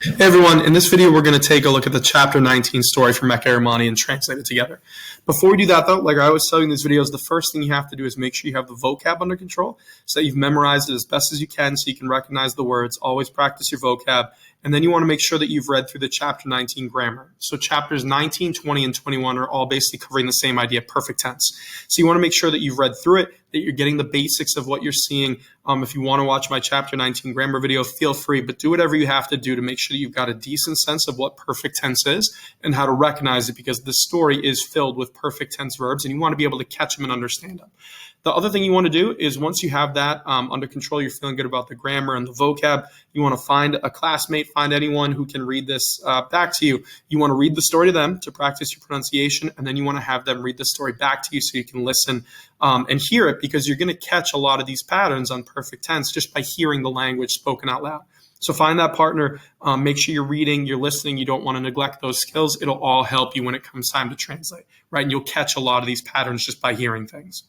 Hey everyone, in this video we're going to take a look at the chapter 19 story from Ecce Romani and translate it together. Before we do that though, like I always tell you in these videos, the first thing you have to do is make sure you have the vocab under control so that you've memorized it as best as you can so you can recognize the words. Always practice your vocab. And then you want to make sure that you've read through the chapter 19 grammar. So chapters 19, 20, and 21 are all basically covering the same idea, perfect tense. So you want to make sure that you've read through it, that you're getting the basics of what you're seeing. If you want to watch my chapter 19 grammar video, feel free, but do whatever you have to do to make sure that you've got a decent sense of what perfect tense is and how to recognize it, because this story is filled with perfect tense verbs and you want to be able to catch them and understand them. The other thing you want to do is once you have that under control, you're feeling good about the grammar and the vocab, you want to find a classmate, find anyone who can read this back to you. You want to read the story to them to practice your pronunciation, and then you want to have them read the story back to you so you can listen and hear it, because you're going to catch a lot of these patterns on perfect tense just by hearing the language spoken out loud. So find that partner, make sure you're reading, you're listening, you don't want to neglect those skills. It'll all help you when it comes time to translate, right? And you'll catch a lot of these patterns just by hearing things.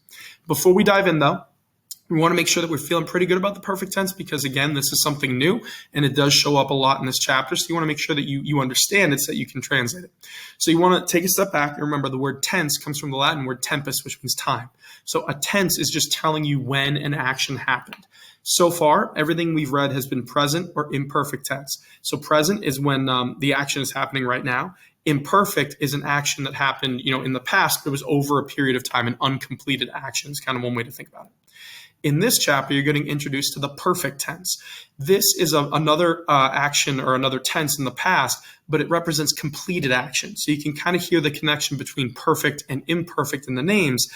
Before we dive in though, we want to make sure that we're feeling pretty good about the perfect tense because, again, this is something new and it does show up a lot in this chapter. So you want to make sure that you understand it so that you can translate it. So you want to take a step back and remember the word tense comes from the Latin word tempus, which means time. So a tense is just telling you when an action happened. So far, everything we've read has been present or imperfect tense. So present is when the action is happening right now. Imperfect is an action that happened, in the past, but it was over a period of time. An uncompleted action is kind of one way to think about it. In this chapter, you're getting introduced to the perfect tense. This is another action or another tense in the past, but it represents completed action. So you can kind of hear the connection between perfect and imperfect in the names.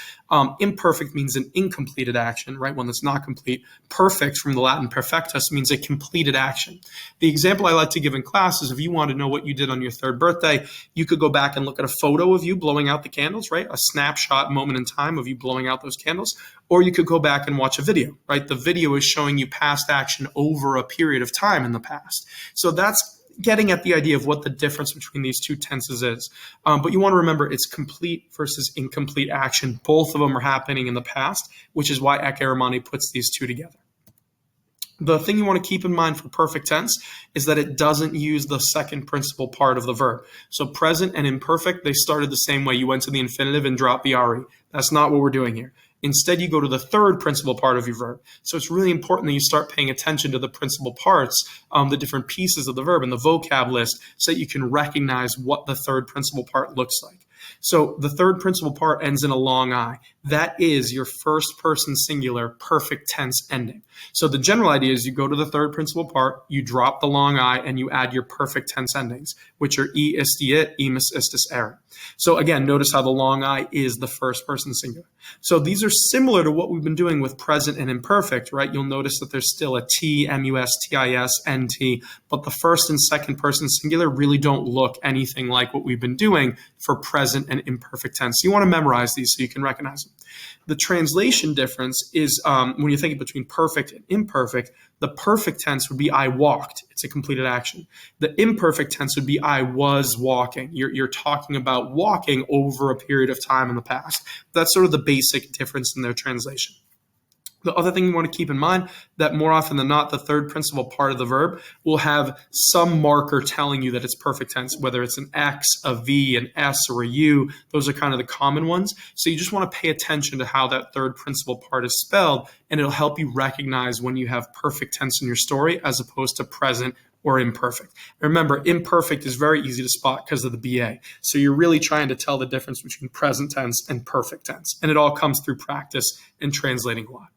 Imperfect means an incompleted action, right? One that's not complete. Perfect, from the Latin perfectus, means a completed action. The example I like to give in class is if you want to know what you did on your third birthday, you could go back and look at a photo of you blowing out the candles, right? A snapshot moment in time of you blowing out those candles. Or you could go back and watch a video, right? The video is showing you past action over a period of time in the past. So that's getting at the idea of what the difference between these two tenses is. But you want to remember it's complete versus incomplete action. Both of them are happening in the past, which is why Ecce Romani puts these two together. The thing you want to keep in mind for perfect tense is that it doesn't use the second principal part of the verb. So present and imperfect, they started the same way. You went to the infinitive and dropped the RE. That's not what we're doing here. Instead, you go to the third principal part of your verb. So it's really important that you start paying attention to the principal parts, the different pieces of the verb and the vocab list, so that you can recognize what the third principal part looks like. So the third principal part ends in a long I. That is your first person singular perfect tense ending. So the general idea is you go to the third principal part, you drop the long I, and you add your perfect tense endings, which are e isti it, imus istis erat. So again, notice how the long I is the first person singular. So these are similar to what we've been doing with present and imperfect, right? You'll notice that there's still a T, MUS, TIS, NT, but the first and second person singular really don't look anything like what we've been doing for present and imperfect tense. So you want to memorize these so you can recognize them. The translation difference is when you're thinking between perfect and imperfect, the perfect tense would be I walked. It's a completed action. The imperfect tense would be I was walking. You're talking about walking over a period of time in the past. That's sort of the basic difference in their translation. The other thing you want to keep in mind that more often than not, the third principal part of the verb will have some marker telling you that it's perfect tense, whether it's an X, a V, an S, or a U. Those are kind of the common ones. So you just want to pay attention to how that third principal part is spelled, and it'll help you recognize when you have perfect tense in your story as opposed to present or imperfect. Remember, imperfect is very easy to spot because of the BA. So you're really trying to tell the difference between present tense and perfect tense. And it all comes through practice and translating a lot.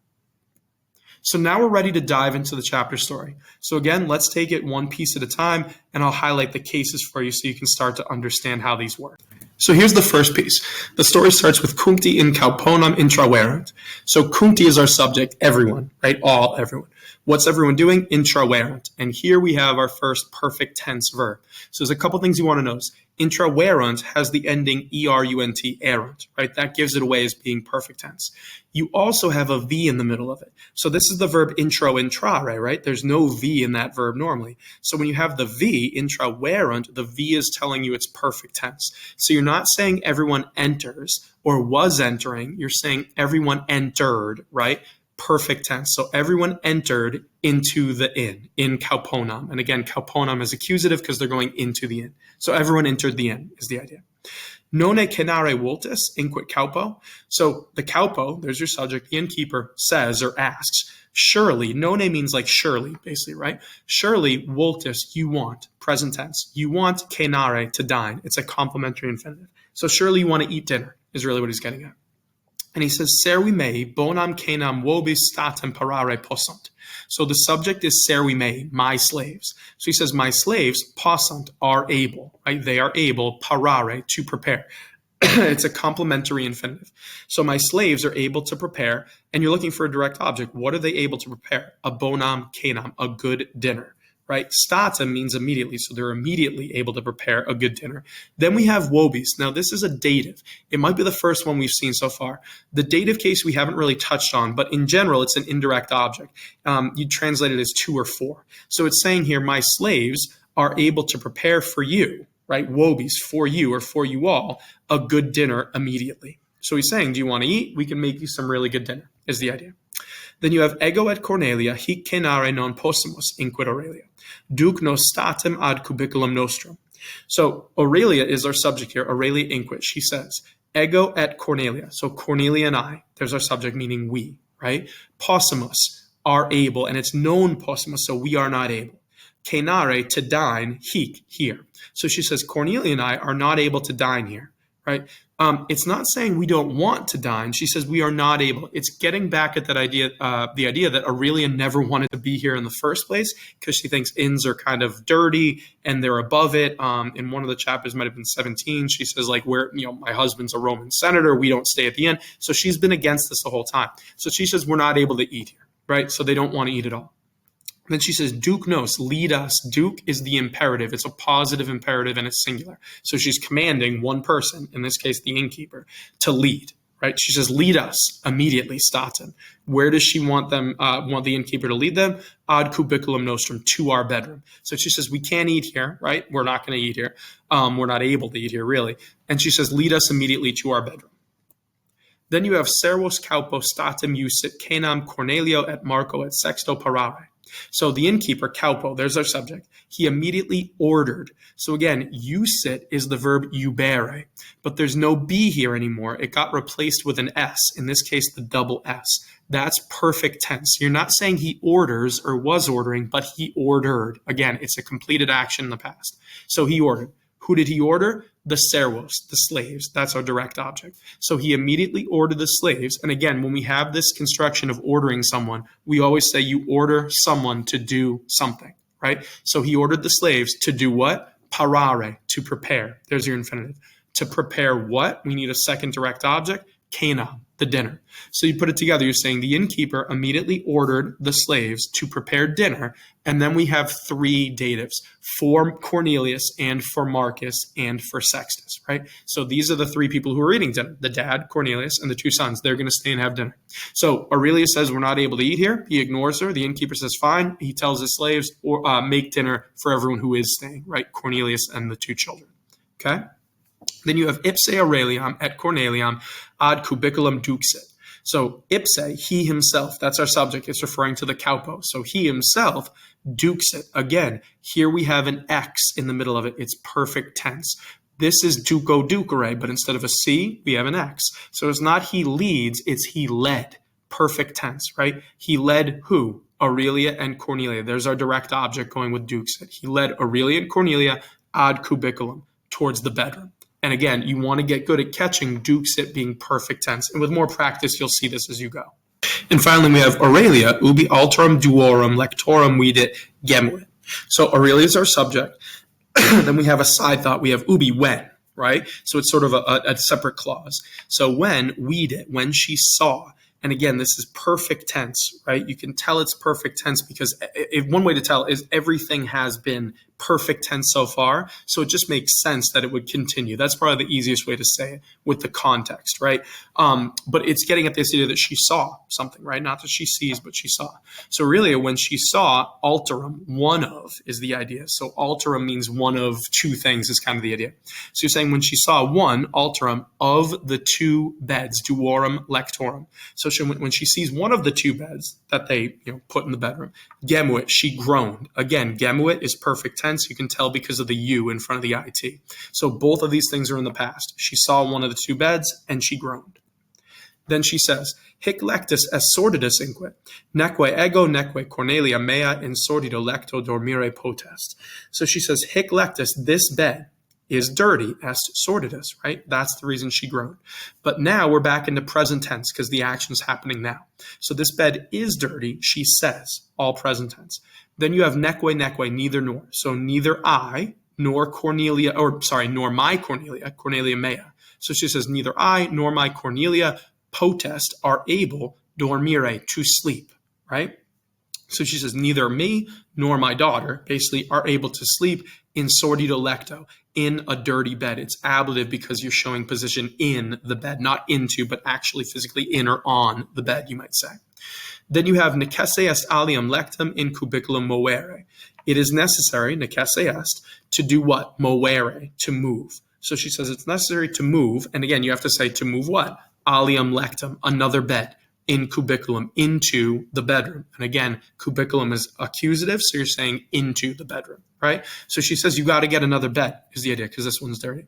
So now we're ready to dive into the chapter story. So again, let's take it one piece at a time, and I'll highlight the cases for you so you can start to understand how these work. So here's the first piece. The story starts with cuncti in cauponam intraverunt. So cuncti is our subject, everyone, right? All, everyone. What's everyone doing? Intraverunt. And here we have our first perfect tense verb. So there's a couple things you want to notice. Intraverunt has the ending erunt, erunt, right? That gives it away as being perfect tense. You also have a V in the middle of it. So this is the verb intro intrare, right? There's no V in that verb normally. So when you have the V, intraverunt, the V is telling you it's perfect tense. So you're not saying everyone enters or was entering. You're saying everyone entered, right? perfect tense. So everyone entered into the inn, in kauponam. And again, kauponam is accusative because they're going into the inn. So everyone entered the inn is the idea. None cenare vultus inquit kaupo. So the kaupo, there's your subject, the innkeeper says or asks, surely, none means like surely, basically, right? Surely, vultus, you want, present tense. You want cenare, to dine. It's a complementary infinitive. So surely you want to eat dinner, is really what he's getting at. And he says, servi mei, bonam cenam vobis statem parare possunt. So the subject is servi mei, my slaves. So he says, my slaves, possunt, are able, right? They are able, parare, to prepare. It's a complementary infinitive. So my slaves are able to prepare, and you're looking for a direct object. What are they able to prepare? A bonam cenam, a good dinner. Right? Statem means immediately, so they're immediately able to prepare a good dinner. Then we have vobis. Now, this is a dative. It might be the first one we've seen so far. The dative case we haven't really touched on, but in general, it's an indirect object. You translate it as to or for. So it's saying here, my slaves are able to prepare for you, right? Vobis, for you or for you all, a good dinner immediately. So he's saying, do you want to eat? We can make you some really good dinner, is the idea. Then you have ego et Cornelia, hic cenare non possumus inquit Aurelia. Duc nos statim ad cubiculum nostrum. So Aurelia is our subject here, Aurelia inquit. She says, ego et Cornelia. So Cornelia and I, there's our subject meaning we, right? Possumus, are able, and it's non possumus, so we are not able. Cenare, to dine, hic, here. So she says, Cornelia and I are not able to dine here, right? It's not saying we don't want to dine. She says we are not able. It's getting back at that idea, the idea that Aurelia never wanted to be here in the first place because she thinks inns are kind of dirty and they're above it. In one of the chapters, might have been 17, she says like, my husband's a Roman senator, we don't stay at the inn. So she's been against this the whole time. So she says we're not able to eat here, right? So they don't want to eat at all. Then she says, Duc nos, lead us. Duc is the imperative. It's a positive imperative and it's singular. So she's commanding one person, in this case, the innkeeper, to lead, right? She says, lead us immediately, staten. Where does she want the innkeeper to lead them? Ad cubiculum nostrum, to our bedroom. So she says, we can't eat here, right? We're not going to eat here. We're not able to eat here, really. And she says, lead us immediately to our bedroom. Then you have servos kaupo statim usit cenam Cornelio et Marco et sexto parare. So the innkeeper, kaupo, there's our subject. He immediately ordered. So again, usit is the verb ubere, but there's no B here anymore. It got replaced with an S, in this case, the double S. That's perfect tense. You're not saying he orders or was ordering, but he ordered. Again, it's a completed action in the past. So he ordered. Who did he order? The servos, the slaves. That's our direct object. So he immediately ordered the slaves. And again, when we have this construction of ordering someone, we always say you order someone to do something, right? So he ordered the slaves to do what? Parare, to prepare. There's your infinitive. To prepare what? We need a second direct object. Cana, the dinner. So you put it together, you're saying the innkeeper immediately ordered the slaves to prepare dinner, and then we have three datives, for Cornelius and for Marcus and for Sextus, right? So these are the three people who are eating dinner, the dad, Cornelius, and the two sons. They're going to stay and have dinner. So Aurelius says, we're not able to eat here. He ignores her. The innkeeper says, fine. He tells his slaves, make dinner for everyone who is staying, right? Cornelius and the two children, okay? Then you have ipse Aureliam et Corneliam ad cubiculum duxit. So ipse, he himself, that's our subject. It's referring to the kaupo. So he himself duxit. Again, here we have an X in the middle of it. It's perfect tense. This is duco ducere, but instead of a C, we have an X. So it's not he leads, it's he led. Perfect tense, right? He led who? Aurelia and Cornelia. There's our direct object going with duxit. He led Aurelia and Cornelia ad cubiculum, towards the bedroom. And again, you want to get good at catching duxit being perfect tense. And with more practice, you'll see this as you go. And finally, we have Aurelia, ubi alterum duorum lectorum vidit gemuit. So Aurelia is our subject. Then we have a side thought. We have ubi, when, right? So it's sort of a separate clause. So when when she saw. And again, this is perfect tense, right? You can tell it's perfect tense because one way to tell is everything has been perfect tense so far. So it just makes sense that it would continue. That's probably the easiest way to say it with the context, right? But it's getting at this idea that she saw something, right? Not that she sees, but she saw. So really, when she saw, alterum, one of, is the idea. So alterum means one of two things is kind of the idea. So you're saying when she saw one, alterum, of the two beds, duorum lectorum. So when she sees one of the two beds that they put in the bedroom, gemuit, she groaned. Again, gemuit is perfect tense. You can tell because of the U in front of the IT. So both of these things are in the past. She saw one of the two beds and she groaned. Then she says, hic lectus est sordidus inque, neque ego neque Cornelia mea in sordido lecto dormire potest. So she says, hic lectus, this bed, is dirty, est sordidus, right? That's the reason she groaned. But now we're back into present tense because the action's happening now. So this bed is dirty, she says, all present tense. Then you have neque, neither nor. So neither I nor Cornelia, nor my Cornelia, Cornelia mea. So she says, neither I nor my Cornelia potest are able, dormire, to sleep, right? So she says, neither me nor my daughter basically are able to sleep in sordido lecto, in a dirty bed. It's ablative because you're showing position in the bed, not into, but actually physically in or on the bed, you might say. Then you have necesse est alium lectum in cubiculum movere. It is necessary, necesse est, to do what? Movere, to move. So she says it's necessary to move, and again, you have to say to move what? Alium lectum, another bed, in cubiculum, into the bedroom. And again, cubiculum is accusative, so you're saying into the bedroom, right? So she says you got to get another bed, is the idea, because this one's dirty.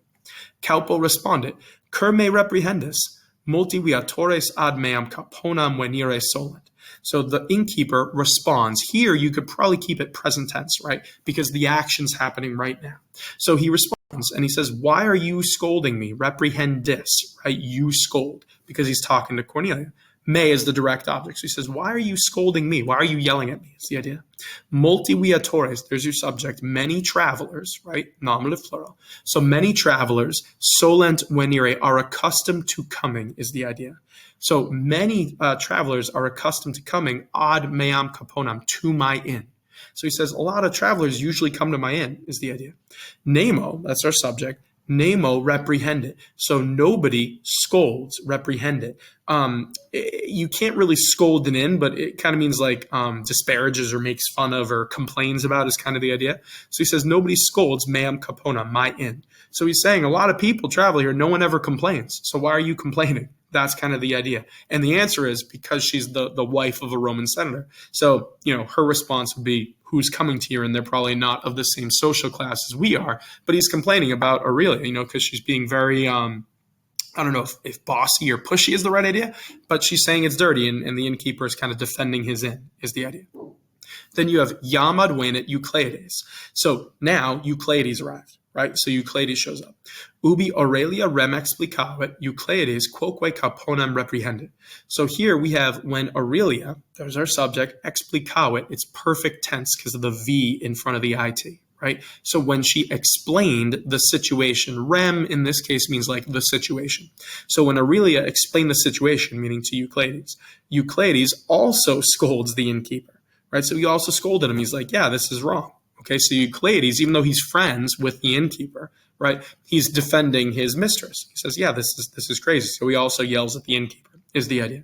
Caupo responded, cur me reprehendis, multi viatores ad meam caponam venire solent. So the innkeeper responds. Here, you could probably keep it present tense, right? Because the action's happening right now. So he responds and he says, why are you scolding me? Reprehendis, right? You scold, because he's talking to Cornelia. Me is the direct object. So he says, why are you scolding me? Why are you yelling at me? It's the idea. Multi viatores, there's your subject. Many travelers, right? Nominative plural. So many travelers, solent venire, are accustomed to coming, is the idea. So many travelers are accustomed to coming ad meam caponam, to my inn. So he says a lot of travelers usually come to my inn, is the idea. Nemo, that's our subject. Nemo reprehended. So nobody scolds, reprehended. You can't really scold an inn, but it kind of means like disparages or makes fun of or complains about is kind of the idea. So he says nobody scolds meam capona, my inn. So he's saying a lot of people travel here. No one ever complains. So why are you complaining? That's kind of the idea. And the answer is because she's the wife of a Roman senator. So, her response would be, who's coming to you? And they're probably not of the same social class as we are. But he's complaining about Aurelia, because she's being very, I don't know if bossy or pushy is the right idea, but she's saying it's dirty. And the innkeeper is kind of defending his inn, is the idea. Then you have Yam advenet Eucleides. So now Eucleides arrived. Right? So Eucleides shows up. Ubi Aurelia rem explicavit, Eucleides quoque caponam reprehendit. So here we have when Aurelia, there's our subject, explicavit, it's perfect tense because of the V in front of the IT, right? So when she explained the situation, rem in this case means like the situation. So when Aurelia explained the situation, meaning to Eucleides, Eucleides also scolds the innkeeper, right? So he also scolded him. He's like, yeah, this is wrong. Okay, so Eucleides, even though he's friends with the innkeeper, right, he's defending his mistress. He says, yeah, this is crazy. So he also yells at the innkeeper, is the idea.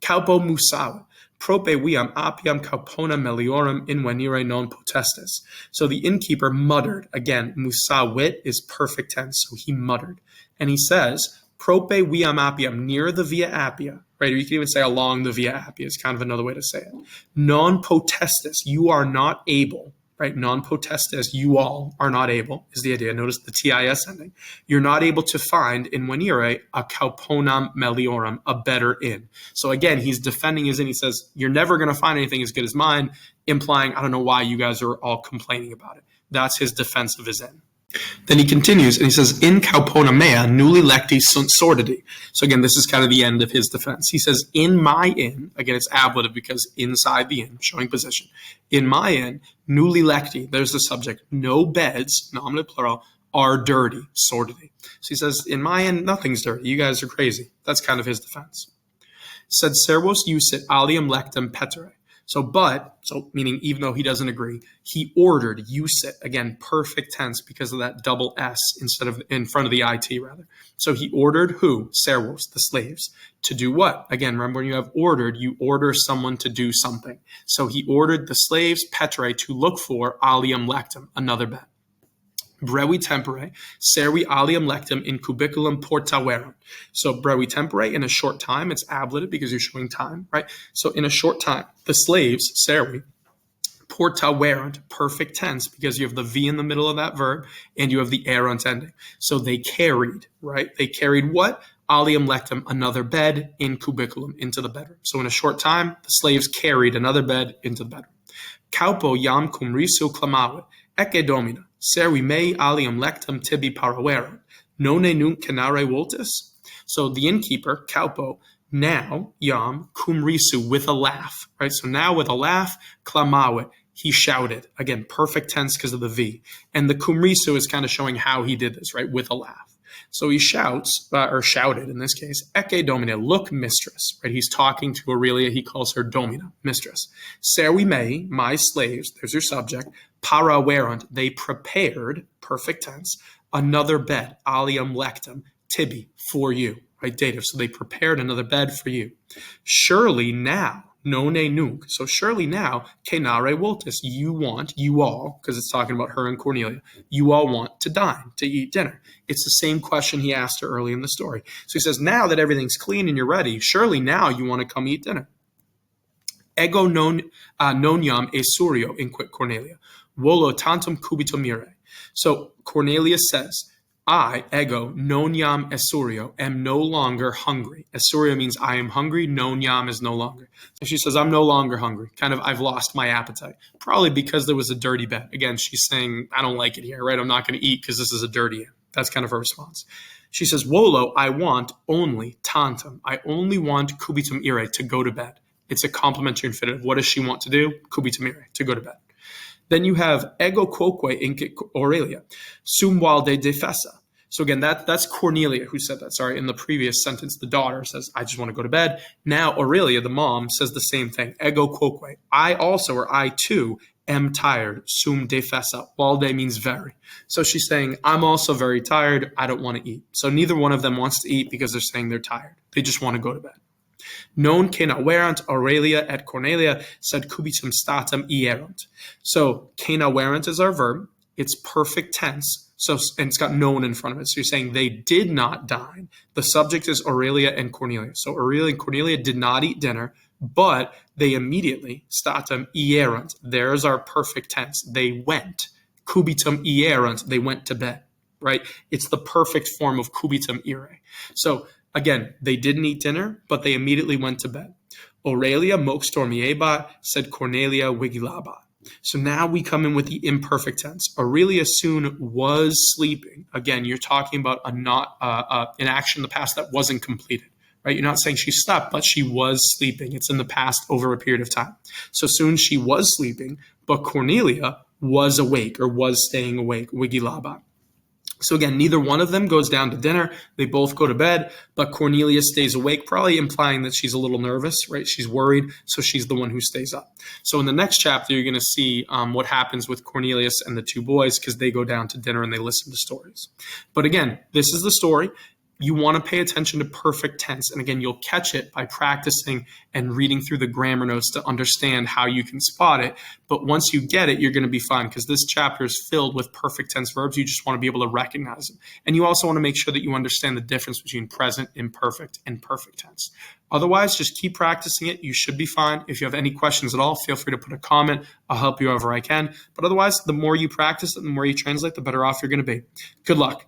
Caupo musavit, prope viam apiam caupona meliorum invenire non potestis. So the innkeeper muttered. Again, musavit is perfect tense, so he muttered. And he says, prope viam apiam, near the via appia, right? Or you can even say along the via appia is kind of another way to say it. Non potestis, you are not able. Right, non potestis, you all are not able, is the idea. Notice the TIS ending. You're not able to find in venire a cauponam meliorum, a better inn. So again, he's defending his inn. He says, you're never going to find anything as good as mine, implying, I don't know why you guys are all complaining about it. That's his defense of his inn. Then he continues and he says, in caupona mea nulli lecti sunt sordidi. So again, this is kind of the end of his defense. He says, in my inn, again, it's ablative because inside the inn, showing position. In my inn, nulli lecti, there's the subject, no beds, nominative plural, are dirty, sordidi. So he says, in my inn, nothing's dirty. You guys are crazy. That's kind of his defense. Sed servos usit alium lectum petere. So meaning even though he doesn't agree, he ordered, yusit, again, perfect tense because of that double S instead of in front of the IT rather. So he ordered who? Servos, the slaves, to do what? Again, remember when you have ordered, you order someone to do something. So he ordered the slaves, petre, to look for alium lectum, another bed. Brevi tempore, servi alium lectum in cubiculum portaverum. So brevi tempore, in a short time, it's ablated because you're showing time, right? So in a short time, the slaves, servi, portaverunt, perfect tense, because you have the V in the middle of that verb and you have the erunt ending. So they carried, right? They carried what? Alium lectum, another bed in cubiculum, into the bedroom. So in a short time, the slaves carried another bed into the bedroom. Caupo iam cum risu clamavit, ecce domina, servi mei alium lectum tibi paraverunt, nonne nunc cenare voltis? So the innkeeper, Caupo, now, yam, cum risu, with a laugh, right? So now with a laugh, clamavit, he shouted. Again, perfect tense because of the V. And the cum risu is kind of showing how he did this, right? With a laugh. So he shouts, or shouted in this case, ecce domina, look, mistress, right? He's talking to Aurelia. He calls her domina, mistress. Servi mei, my slaves, there's your subject, paraverunt, they prepared, perfect tense, another bed, alium lectum, tibi, for you, right? Dative. So they prepared another bed for you. Surely now, nonne nunc. So surely now, cenare voltis, you all, because it's talking about her and Cornelia, you all want to dine, to eat dinner. It's the same question he asked her early in the story. So he says, now that everything's clean and you're ready, surely now you want to come eat dinner. Ego non iam esurio, inquit Cornelia, volo tantum cubitum ire. So Cornelia says, I, ego, non iam esurio, am no longer hungry. Esurio means I am hungry. Non iam is no longer. So she says, I'm no longer hungry. Kind of, I've lost my appetite. Probably because there was a dirty bed. Again, she's saying, I don't like it here, right? I'm not going to eat because this is a dirty inn. That's kind of her response. She says, Volo, I want only tantum. I only want cubitum ire, to go to bed. It's a complementary infinitive. What does she want to do? Cubitum ire, to go to bed. Then you have ego quoque incit Aurelia, sum valde defessa. So again, that's Cornelia who said that. Sorry, in the previous sentence, the daughter says, I just want to go to bed. Now Aurelia, the mom, says the same thing. Ego quoque. I also, or I too, am tired. Sum defessa. Valde means very. So she's saying, I'm also very tired. I don't want to eat. So neither one of them wants to eat because they're saying they're tired. They just want to go to bed. Non cenaverunt Aurelia et Cornelia sed cubitum statum ierunt. So cenaverunt is our verb. It's perfect tense. So, and it's got known in front of it. So you're saying they did not dine. The subject is Aurelia and Cornelia. So Aurelia and Cornelia did not eat dinner, but they immediately, statum ierunt. There's our perfect tense. They went. Cubitum ierunt. They went to bed, right? It's the perfect form of cubitum ire. So again, they didn't eat dinner, but they immediately went to bed. Aurelia mox dormiebat, said Cornelia vigilabat. So now we come in with the imperfect tense. Aurelia soon was sleeping. Again, you're talking about an action in the past that wasn't completed, right? You're not saying she slept, but she was sleeping. It's in the past over a period of time. So soon she was sleeping, but Cornelia was awake or was staying awake. Vigilabat. So again, neither one of them goes down to dinner. They both go to bed, but Cornelia stays awake, probably implying that she's a little nervous, right? She's worried, so she's the one who stays up. So in the next chapter, you're going to see what happens with Cornelius and the two boys because they go down to dinner and they listen to stories. But again, this is the story. You want to pay attention to perfect tense. And again, you'll catch it by practicing and reading through the grammar notes to understand how you can spot it. But once you get it, you're going to be fine because this chapter is filled with perfect tense verbs. You just want to be able to recognize them. And you also want to make sure that you understand the difference between present, imperfect, and perfect tense. Otherwise, just keep practicing it. You should be fine. If you have any questions at all, feel free to put a comment. I'll help you however I can. But otherwise, the more you practice it, the more you translate, the better off you're going to be. Good luck.